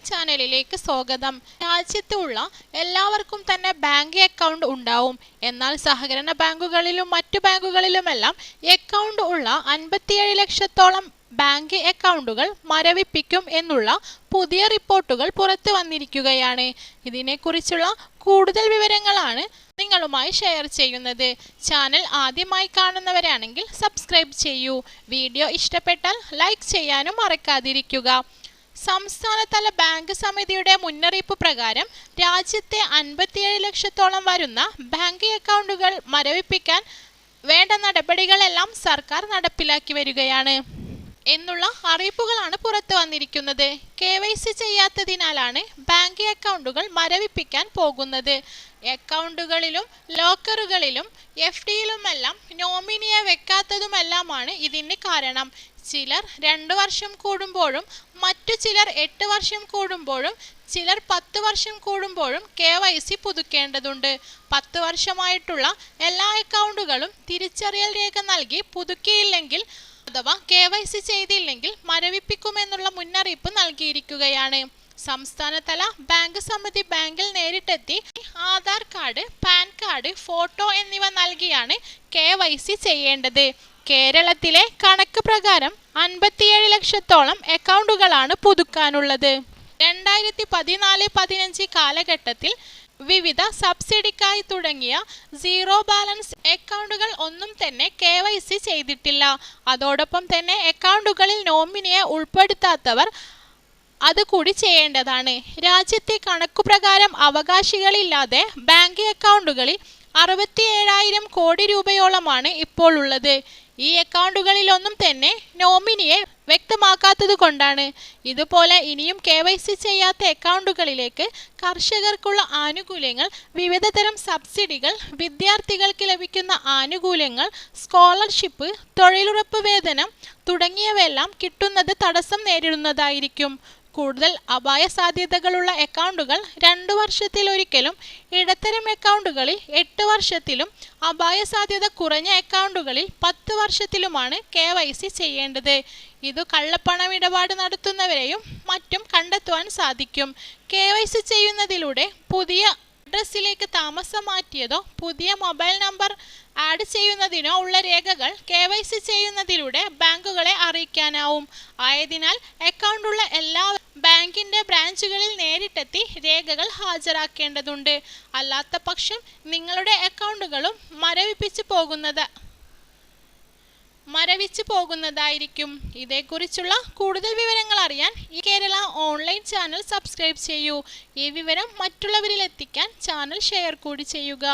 ചാനലിലേക്ക് സ്വാഗതം. രാജ്യത്തുള്ള എല്ലാവർക്കും തന്നെ ബാങ്ക് അക്കൗണ്ട് ഉണ്ടാവും. എന്നാൽ സഹകരണ ബാങ്കുകളിലും മറ്റു ബാങ്കുകളിലുമെല്ലാം അക്കൗണ്ട് ഉള്ള 57 ലക്ഷത്തോളം ബാങ്ക് അക്കൗണ്ടുകൾ മരവിപ്പിക്കും എന്നുള്ള പുതിയ റിപ്പോർട്ടുകൾ പുറത്തു വന്നിരിക്കുകയാണ്. ഇതിനെക്കുറിച്ചുള്ള കൂടുതൽ വിവരങ്ങളാണ് നിങ്ങളുമായി ഷെയർ ചെയ്യുന്നത്. ചാനൽ ആദ്യമായി കാണുന്നവരാണെങ്കിൽ സബ്സ്ക്രൈബ് ചെയ്യൂ. വീഡിയോ ഇഷ്ടപ്പെട്ടാൽ ലൈക്ക് ചെയ്യാനും മറക്കാതിരിക്കുക. സംസ്ഥാനതല ബാങ്ക് സമിതിയുടെ മുന്നറിയിപ്പ് പ്രകാരം രാജ്യത്തെ 57 ലക്ഷത്തോളം വരുന്ന ബാങ്ക് അക്കൗണ്ടുകൾ മരവിപ്പിക്കാൻ വേണ്ട നടപടികളെല്ലാം സർക്കാർ നടപ്പിലാക്കി വരികയാണ് എന്നുള്ള അറിയിപ്പുകളാണ് പുറത്തു വന്നിരിക്കുന്നത്. KYC ചെയ്യാത്തതിനാലാണ് ബാങ്ക് അക്കൗണ്ടുകൾ മരവിപ്പിക്കാൻ പോകുന്നത്. അക്കൗണ്ടുകളിലും ലോക്കറുകളിലും FDയിലുമെല്ലാം നോമിനിയെ വെക്കാത്തതുമെല്ലാമാണ് ഇതിന് കാരണം. ചിലർ 2 വർഷം കൂടുമ്പോഴും മറ്റു ചിലർ 8 വർഷം കൂടുമ്പോഴും ചിലർ 10 വർഷം കൂടുമ്പോഴും KYC പുതുക്കേണ്ടതുണ്ട്. 10 വർഷമായിട്ടുള്ള എല്ലാ അക്കൗണ്ടുകളും തിരിച്ചറിയൽ രേഖ നൽകി പുതുക്കിയില്ലെങ്കിൽ അഥവാ KYC ചെയ്തില്ലെങ്കിൽ മരവിപ്പിക്കുമെന്നുള്ള മുന്നറിയിപ്പ് നൽകിയിരിക്കുകയാണ്. സംസ്ഥാനതല ബാങ്ക് സമിതി ബാങ്കിൽ നേരിട്ടെത്തി Aadhaar card, pan card, photo എന്നിവ നൽകിയാണ് KYC ചെയ്യേണ്ടത്. കേരളത്തിലെ കണക്ക് പ്രകാരം 57 ലക്ഷത്തോളം അക്കൗണ്ടുകളാണ് പുതുക്കാനുള്ളത്. 2014-15 കാലഘട്ടത്തിൽ വിവിധ സബ്സിഡിക്കായി തുടങ്ങിയ സീറോ ബാലൻസ് അക്കൗണ്ടുകൾ ഒന്നും തന്നെ KYC ചെയ്തിട്ടില്ല. അതോടൊപ്പം തന്നെ അക്കൗണ്ടുകളിൽ നോമിനിയെ ഉൾപ്പെടുത്താത്തവർ അതുകൂടി ചെയ്യേണ്ടതാണ്. രാജ്യത്തെ കണക്കുപ്രകാരം അവകാശികളില്ലാതെ ബാങ്ക് അക്കൗണ്ടുകളിൽ 67,000 കോടി രൂപയോളമാണ് ഇപ്പോൾ ഉള്ളത്. ഈ അക്കൗണ്ടുകളിലൊന്നും തന്നെ നോമിനിയെ വ്യക്തമാക്കാത്തത് കൊണ്ടാണ്. ഇതുപോലെ ഇനിയും KYC ചെയ്യാത്ത അക്കൗണ്ടുകളിലേക്ക് കർഷകർക്കുള്ള ആനുകൂല്യങ്ങൾ, വിവിധതരം സബ്സിഡികൾ, വിദ്യാർത്ഥികൾക്ക് ലഭിക്കുന്ന ആനുകൂല്യങ്ങൾ, സ്കോളർഷിപ്പ്, തൊഴിലുറപ്പ് വേതനം തുടങ്ങിയവയെല്ലാം കിട്ടുന്നത് തടസ്സം നേരിടുന്നതായിരിക്കും. കൂടുതൽ അപായ സാധ്യതകളുള്ള അക്കൗണ്ടുകൾ 2 വർഷത്തിലൊരിക്കലും, ഇടത്തരം അക്കൗണ്ടുകളിൽ 8 വർഷത്തിലും, അപായ സാധ്യത കുറഞ്ഞ അക്കൗണ്ടുകളിൽ 10 വർഷത്തിലുമാണ് KYC ചെയ്യേണ്ടത്. ഇത് കള്ളപ്പണമിടപാട് നടത്തുന്നവരെയും മറ്റും കണ്ടെത്തുവാൻ സാധിക്കും. KYC ചെയ്യുന്നതിലൂടെ പുതിയ അഡ്രസ്സിലേക്ക് താമസം മാറ്റിയതോ പുതിയ മൊബൈൽ നമ്പർ ആഡ് ചെയ്യുന്നതിനോ ഉള്ള രേഖകൾ KYC ചെയ്യുന്നതിലൂടെ ബാങ്കുകളെ അറിയിക്കാനാവും. ആയതിനാൽ അക്കൗണ്ടുള്ള എല്ലാ ബാങ്കിന്റെ ബ്രാഞ്ചുകളിൽ നേരിട്ടെത്തി രേഖകൾ ഹാജരാക്കേണ്ടതുണ്ട്. അല്ലാത്ത പക്ഷം നിങ്ങളുടെ അക്കൗണ്ടുകളും മരവിച്ചു പോകുന്നതായിരിക്കും. ഇതേക്കുറിച്ചുള്ള കൂടുതൽ വിവരങ്ങൾ അറിയാൻ ഈ കേരള ഓൺലൈൻ ചാനൽ സബ്സ്ക്രൈബ് ചെയ്യൂ. ഈ വിവരം മറ്റുള്ളവരിൽ എത്തിക്കാൻ ചാനൽ ഷെയർ കൂടി ചെയ്യുക.